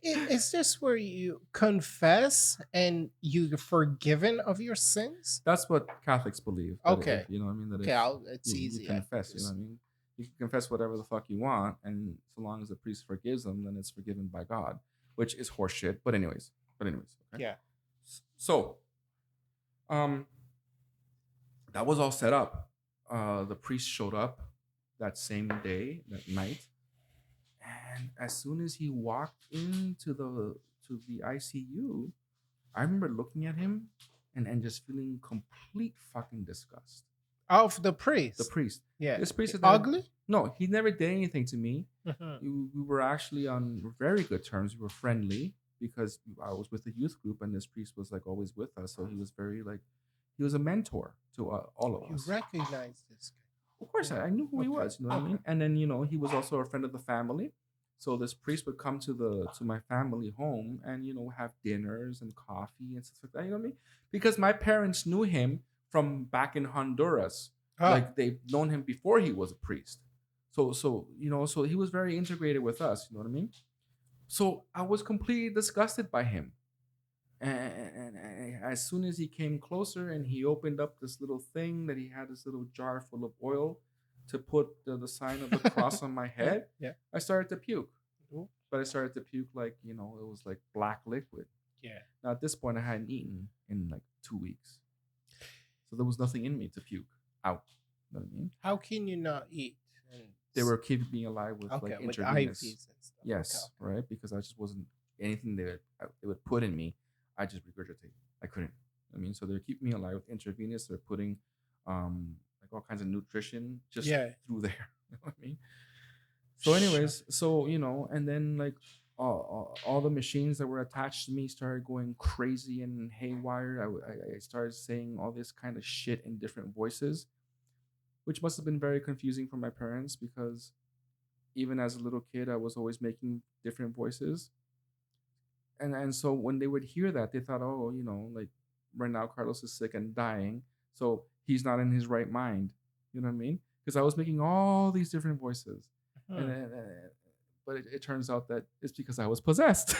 Is this where you confess and you're forgiven of your sins? That's what Catholics believe. that Okay. You know what I mean? That Okay, if it's easy. You confess, you know what I mean? You can confess whatever the fuck you want, and so long as the priest forgives them, then it's forgiven by God, which is horseshit. But anyways. Okay? Yeah. So, that was all set up. The priest showed up that same day, that night, and as soon as he walked into the ICU, I remember looking at him and just feeling complete fucking disgust. Of the priest. The priest. Yeah. This priest had Ugly? No, he never did anything to me. Mhm. We were actually on very good terms. We were friendly because I was with the youth group, and this priest was like always with us. So he was very like, he was a mentor to all of You us. recognize this guy. Of course, I knew who he Okay. was. You know what I mean? And then he was also a friend of the family. So this priest would come to my family home and have dinners and coffee and stuff like that. You know what I mean? Because my parents knew him from back in Honduras. Ah. Like they've known him before he was a priest. So he was very integrated with us. You know what I mean? So I was completely disgusted by him. And as soon as he came closer and he opened up this little thing that he had, this little jar full of oil to put the sign of the cross on my head, Yeah. I started to puke. Ooh. But I started to puke like, it was like black liquid. Yeah. Now at this point, I hadn't eaten in like 2 weeks. So there was nothing in me to puke out. You know what I mean? How can you not eat? They were keeping me alive with okay, like with intravenous. IVs and stuff. Yes, Okay. right? Because I just wasn't anything they would put in me. I just regurgitate. I couldn't. I mean, so they're keeping me alive with intravenous. They're putting like all kinds of nutrition just through there. You know what I mean? So, anyways, and then like all the machines that were attached to me started going crazy and haywire. I started saying all this kind of shit in different voices, which must have been very confusing for my parents because even as a little kid, I was always making different voices. And so when they would hear that, they thought, oh, like right now Carlos is sick and dying, so he's not in his right mind. You know what I mean? Because I was making all these different voices, and, Hmm. and, but it turns out that it's because I was possessed.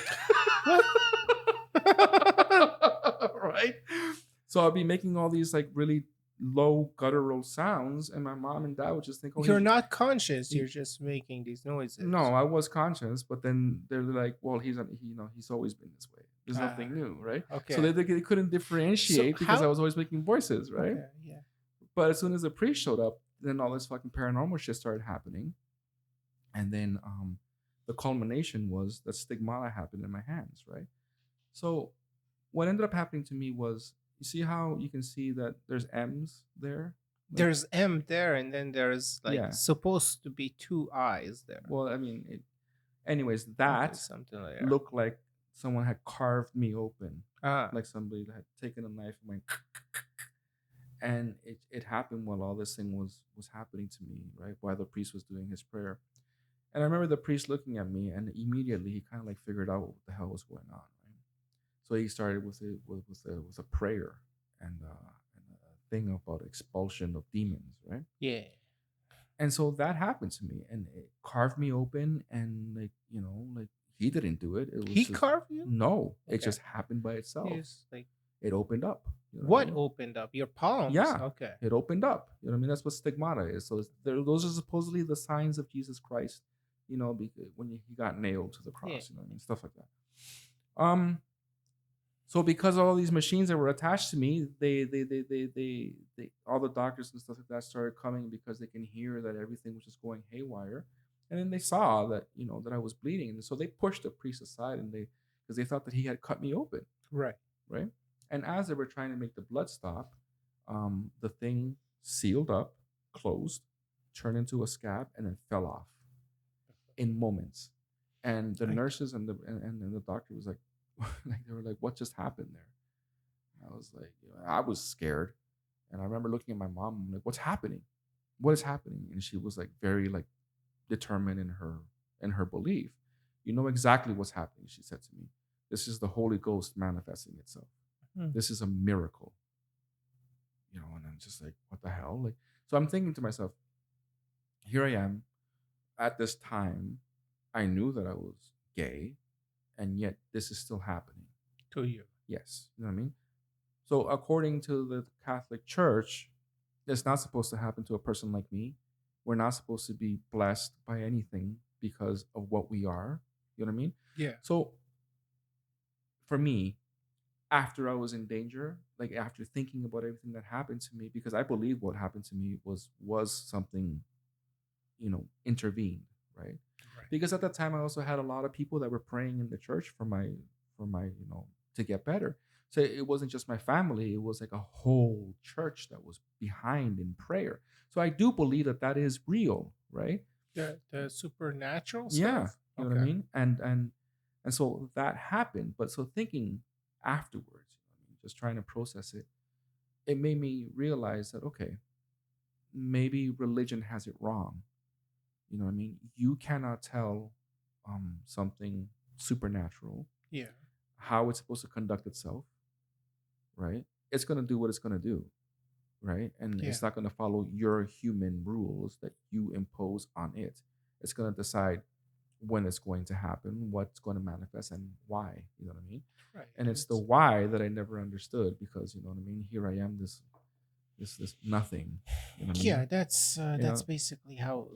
Right? So I'll be making all these like really low guttural sounds, and my mom and dad would just think, "Oh, You're he's not conscious. You're just making these noises. no." I was conscious, but then they're like, "Well, he's always been this way. There's nothing new, right?" Okay. So they couldn't differentiate because how- I was always making voices, right? Okay, yeah. But as soon as the priest showed up, then all this fucking paranormal shit started happening, and then the culmination was that stigmata happened in my hands, right? So what ended up happening to me was, you see how you can see that there's M's there? Like, There's M there, and then there's like Yeah. supposed to be two eyes there. well, I mean, anyways, Okay, that something like that. looked like someone had carved me open, Ah, like somebody had taken a knife and went, and it happened while all this thing was happening to me, right? While the priest was doing his prayer. And I remember the priest looking at me, and immediately he kind of like figured out what the hell was going on, right? So he started with a prayer and a thing about expulsion of demons, right? yeah. And so that happened to me, and it carved me open, and like he didn't do it. It was He just, carved you? No, it Okay. just happened by itself. He's like, It opened up. You know I what mean? opened up? Your palms? Yeah. Okay. It opened up. You know what I mean? That's what stigmata is. So those are supposedly the signs of Jesus Christ. Because when he got nailed to the cross, Yeah. you know what I mean? Stuff like that. So because of all these machines that were attached to me, they all the doctors and stuff like that started coming because they can hear that everything was just going haywire, and then they saw that that I was bleeding, and so they pushed the priest aside, and because they thought that he had cut me open, Right. right? And as they were trying to make the blood stop, the thing sealed up, closed, turned into a scab, and then fell off in moments. And the Like- nurses and the doctor was like, they were like, "What just happened there?" And I was like, I was scared, and I remember looking at my mom, I'm like, "What's happening? What is happening?" And she was like very like determined in her belief. "You know exactly what's happening," she said to me. "This is the Holy Ghost manifesting itself. Hmm. This is a miracle." And I'm just like, what the hell? Like, so I'm thinking to myself, here I am. At this time, I knew that I was gay, and yet this is still happening. To you. Yes, you know what I mean? So according to the Catholic Church, it's not supposed to happen to a person like me. We're not supposed to be blessed by anything because of what we are. You know what I mean? Yeah. So for me, after I was in danger, like after thinking about everything that happened to me, because I believe what happened to me was something, intervened, right? Because at that time I also had a lot of people that were praying in the church for my to get better. So it wasn't just my family, it was like a whole church that was behind in prayer. So I do believe that is real, right? The supernatural Yeah, stuff? you know what I mean? And so that happened. But so thinking afterwards, just trying to process it, it made me realize that, okay, maybe religion has it wrong. You know what I mean? You cannot tell something supernatural Yeah. how it's supposed to conduct itself, right? It's going to do what it's going to do, right? And it's Yeah. not going to follow your human rules that you impose on it. It's going to decide when it's going to happen, what's going to manifest, and why. You know what I mean? Right. And it's the why that I never understood, because you know what I mean. Here I am, this nothing. You know what I Yeah, mean? that's know? basically how.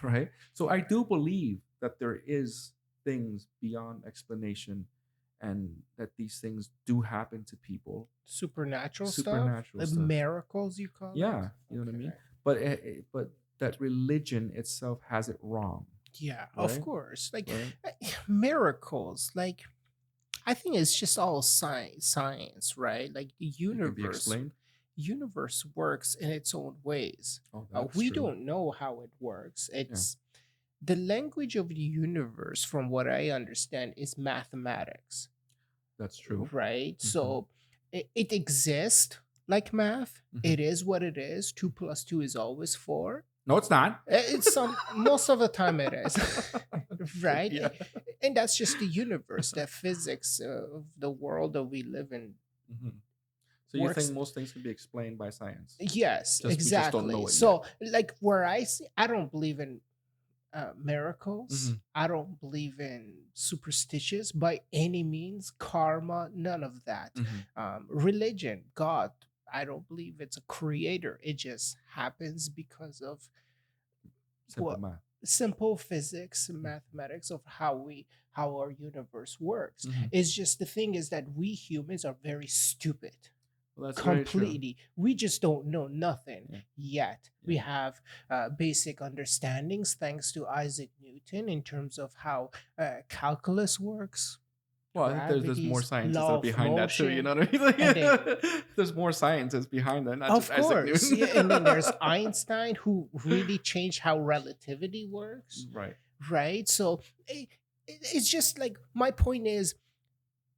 Right. So I do believe that there is things beyond explanation, and that these things do happen to people. Supernatural Supernatural stuff? stuff. Miracles, you call it? Yeah, you know what I mean. Okay. But that religion itself has it wrong. Yeah, of Right? course. Like Right? miracles, like I think it's just all science, right? Like the It can be universe explained. works in its own ways. Oh, that's We true. don't know how it works. It's the language of the universe, from what I understand, is mathematics, That's true. right? Mhm. So it exists like math. Mhm. It is what it is. 2 plus 2 is always 4. No, it's not. It's some most of the time it is, right? Yeah. And that's just the universe, the physics of the world that we live in. Mhm. So you Works. think most things can be explained by science? Yes, We just don't know exactly. it So, like where I see, I don't believe in miracles. Mhm. I don't believe in superstitious by any means, karma, none of that. Mhm. Religion, God, I don't believe it's a creator. It just happens because of Simple what math. simple physics and mathematics of how our universe works. Mhm. It's just the thing is that we humans are very stupid. Well, that's very true. Completely. We just don't know nothing Yeah. yet. Yeah. We have basic understandings thanks to Isaac Newton in terms of how calculus works. Well, I think there's more Gravity's scientists law that are of behind that too. You motion. know what I mean? And then, There's more scientists behind that, not of just Isaac course, Newton. yeah, and then there's Einstein who really changed how relativity works, Right. right? So it's just like my point is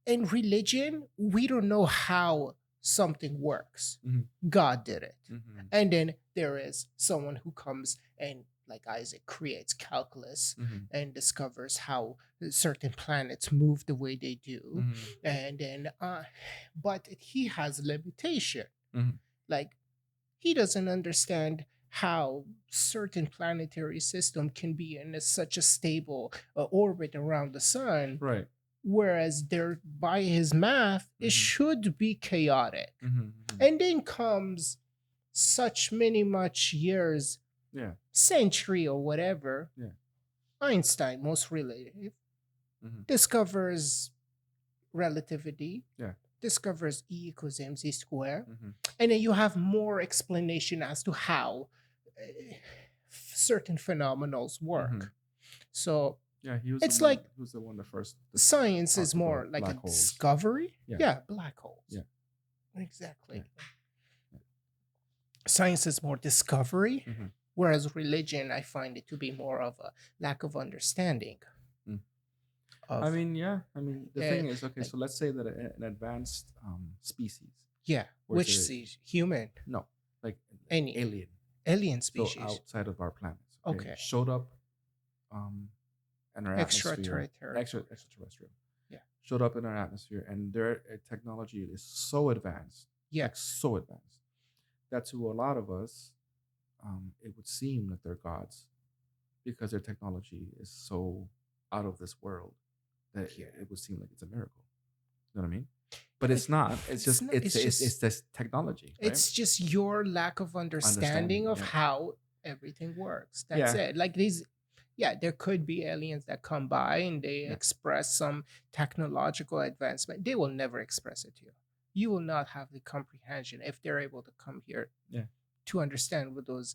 in religion, we don't know how something works. Mhm. God did it. Mhm. And then there is someone who comes and, like Isaac, creates calculus Mhm. and discovers how certain planets move the way they do. Mhm. And then, but he has limitation. Mhm. Like, he doesn't understand how certain planetary system can be in such a stable orbit around the sun, Right. whereas there by his math it Mhm. should be chaotic. Mhm. And then comes such many much years, Yeah. century or whatever, Yeah. Einstein, most relative, Mhm. discovers relativity, Yeah. discovers E equals mc square, Mhm. and then you have more explanation as to how certain phenomenals work. Mhm. So Yeah, he was. it's the one, like he was the one that first. science talked is more about like a black holes. discovery. Yeah. Yeah, black holes. Yeah. Exactly. Yeah. Science is more discovery, Mhm. whereas religion, I find it to be more of a lack of understanding. Mm. Of, I mean, yeah. I mean, the Uh, thing is, okay. like- So let's say that an advanced species, yeah, where's which the- species? Human, no, like Any. alien, alien so species, outside of our planets, Okay. showed up, in our atmosphere, extraterrestrial, Yeah. showed up in our atmosphere, and their technology is so advanced, Yeah. like so advanced, that to a lot of us, it would seem like they're gods because their technology is so out of this world that Yeah. it would seem like it's a miracle. You know what I mean? But it's not. It's just not. it's It's it's this technology. Right? it's just your lack of understanding of yeah. how everything works. That's Yeah. it. Like these, yeah, there could be aliens that come by and they Yeah. express some technological advancement. They will never express it to you. You will not have the comprehension if they're able to come here Yeah. to understand what those.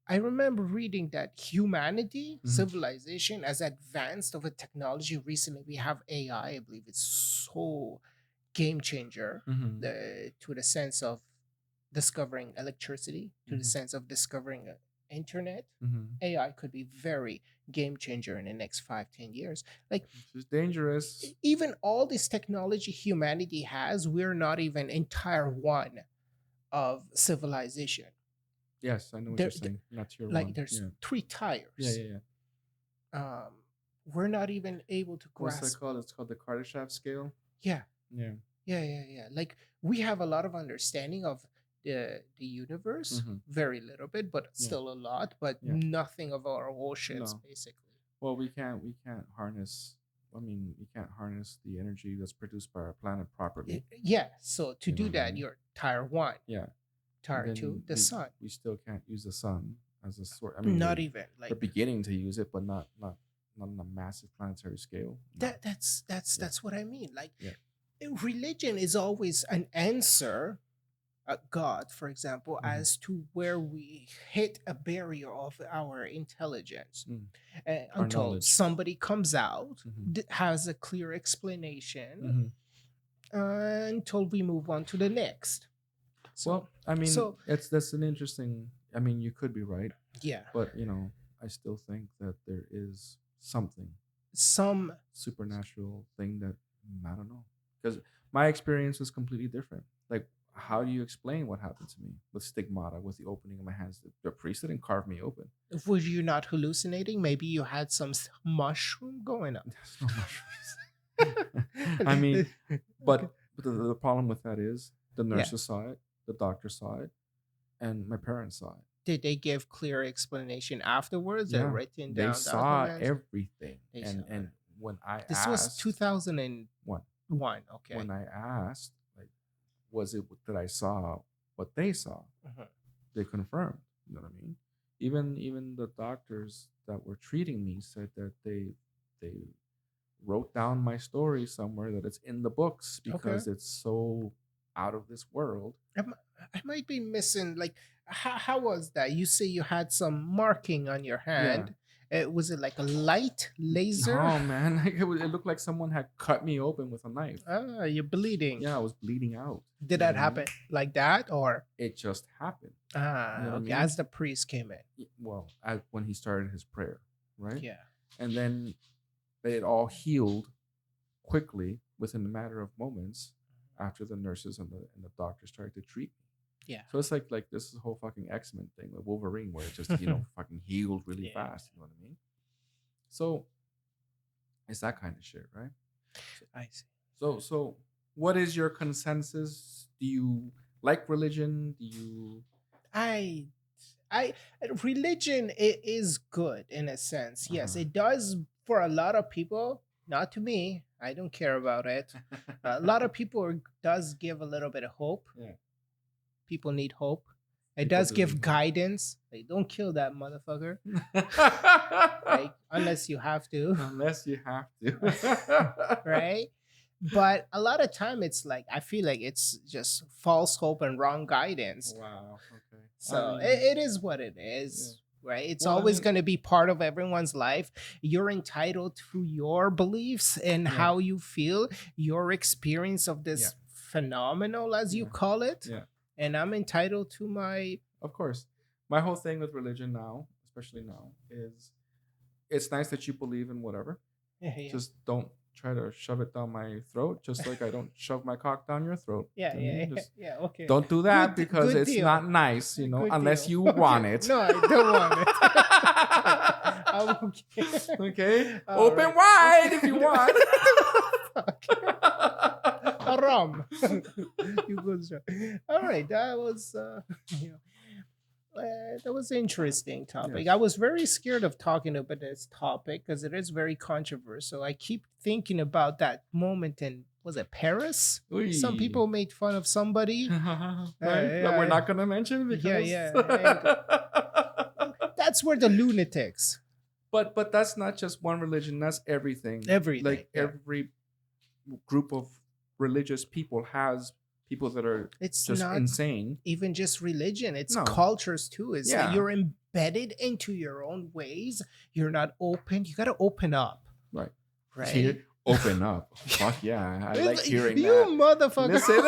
I remember reading that humanity, Mhm. civilization, as advanced of a technology. Recently, we have AI. I believe it's so game changer Mhm. to the sense of discovering electricity, to the Mhm. sense of discovering internet. Mhm. AI could be very game changer in the next 5-10 years. Like It's dangerous. even all this technology humanity has, we're not even entire one of civilization. Yes, I know what There- you're saying. Not tier Like one. there's Yeah. 3 tires. Yeah. We're not even able to What's that grasp. called? It's called the Kardashev scale. Yeah. Yeah. Yeah. Like we have a lot of understanding of the universe, Mhm. very little bit, but Yeah. still a lot, but Yeah. nothing of our oceans, No. basically. Well, we can't harness. I mean, we can't harness the energy that's produced by our planet properly. Yeah. So to You know do what I that, mean? you're tier one, Yeah. tier And two, then the sun. We still can't use the sun as a source. I mean, Not we're, even we're like beginning to use it, but not on a massive planetary scale. No. that's what I mean. Like Yeah. religion is always an answer. God, for example, Mhm. as to where we hit a barrier of our intelligence. Mm. Until knowledge. somebody comes out, Mhm. has a clear explanation, Mhm. until we move on to the next. So, Well, I mean, so- that's an interesting. I mean, you could be right, yeah, but I still think that there is something some supernatural thing that I don't know, because my experience was completely different. Like how do you explain what happened to me? The stigmata was the opening of my hands. The priest didn't carve me open. Were you not hallucinating? Maybe you had some mushroom going on. There's no mushrooms. I mean, but the problem with that is the nurses saw it, the doctor saw it, and my parents saw it. Did they give clear explanation afterwards? Yeah, They're written down. they saw documents? everything. They saw And when I This asked, was 2001. Okay. when I asked, like, was it that I saw what they saw? Mhm. They confirmed. You know what I mean? Even the doctors that were treating me said that they wrote down my story somewhere, that it's in the books because it's so out of this world. I might be missing. Like, how was that? You say you had some marking on your hand. Was it like a light laser? Oh man, it looked like someone had cut me open with a knife. Ah, you're bleeding. Yeah, I was bleeding out. Did that happen like that, or It just happened. ah? You know what I Okay. mean? As the priest came in. Well, when he started his prayer, right? Yeah. And then it all healed quickly within a matter of moments after the nurses and the doctors started to treat me. Yeah. So it's like this whole fucking X-Men thing, like Wolverine, where it just fucking healed really fast. You know what I mean? So it's that kind of shit, right? I see. So what is your consensus? Do you like religion? Do you? I religion is good in a sense. Yes, it does for a lot of people. Not to me. I don't care about it. A lot of people does give a little bit of hope. Yeah. People need hope. It People does do give need hope. guidance. Like, don't kill that motherfucker. Like, unless you have to, Unless you have to. right? But a lot of time it's like, I feel like it's just false hope and wrong guidance. Wow. Okay. So I mean, it is what it is, right? It's Well, I always mean- going to be part of everyone's life. You're entitled to your beliefs and how you feel, your experience of this phenomenal, as you Yeah. call it. Yeah. And I'm entitled to my. Of course. My whole thing with religion now, especially now, is it's nice that you believe in whatever. Yeah. Just don't try to shove it down my throat, just like I don't shove my cock down your throat. Yeah, You know what I mean? yeah, Just yeah. Okay. don't do that Good- because good it's deal. not nice, Good unless deal. you Okay. want it. No, I don't want it. I'm okay. Okay? All Open right. wide if you want. Haram. You good, sir. All right, that was that was an interesting topic. Yes. I was very scared of talking about this topic because it is very controversial. I keep thinking about that moment in, was it Paris? Some Oy. people made fun of somebody. Right? yeah, That we're not gonna mention because Yeah. That's where the lunatics. But that's not just one religion, that's everything. Everything, Like yeah. every group of religious people has people that are It's just not insane. even just religion, it's No. cultures too. It's Yeah. like you're embedded into your own ways. You're not open. You got to open up. Right. Right. See, open up. Fuck yeah. I like hearing you that. motherfucker. Listen.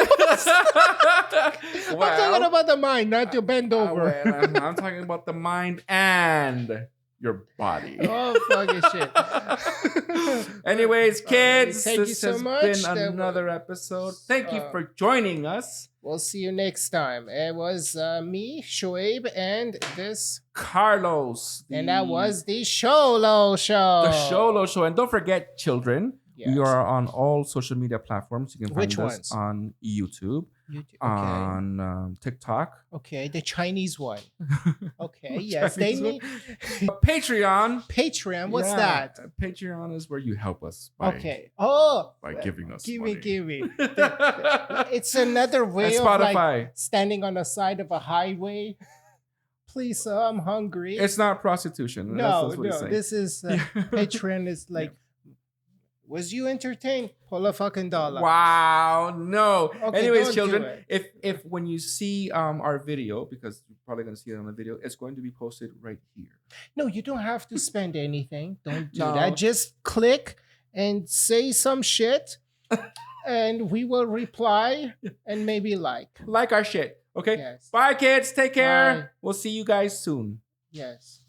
I'm talking about the mind, not to bend over. I'm talking about the mind and your body. Oh, fucking shit. Anyways, kids, Thank you this so has much. been That another was- episode. Thank you for joining us, We'll see you next time. It was me, Shoeib, and this, Carlos. and that was the Sholo Show. the Sholo Show. And don't forget, children, we Yes. are on all social media platforms. You can find Which us ones? on YouTube, Okay. on TikTok, Okay, the Chinese one. Okay, yes, they Chinese need Patreon. Patreon. What's Yeah, that? Patreon is where you help us by, Okay. Oh, by giving us give money. me. It's another And way of Spotify. like standing on the side of a highway. Please, sir, I'm hungry. It's not prostitution. no, that's what he's saying. this is Patreon is like. Was you entertained? Pull a fucking dollar. Wow, no. Okay, Anyways, don't children, do it. if when you see our video, because you're probably gonna see it on the video, it's going to be posted right here. No, you don't have to spend anything. Don't do No. that. Just click and say some shit, and we will reply and maybe like. Like our shit. Okay. Yes. Bye, kids. Take care. Bye. We'll see you guys soon. Yes.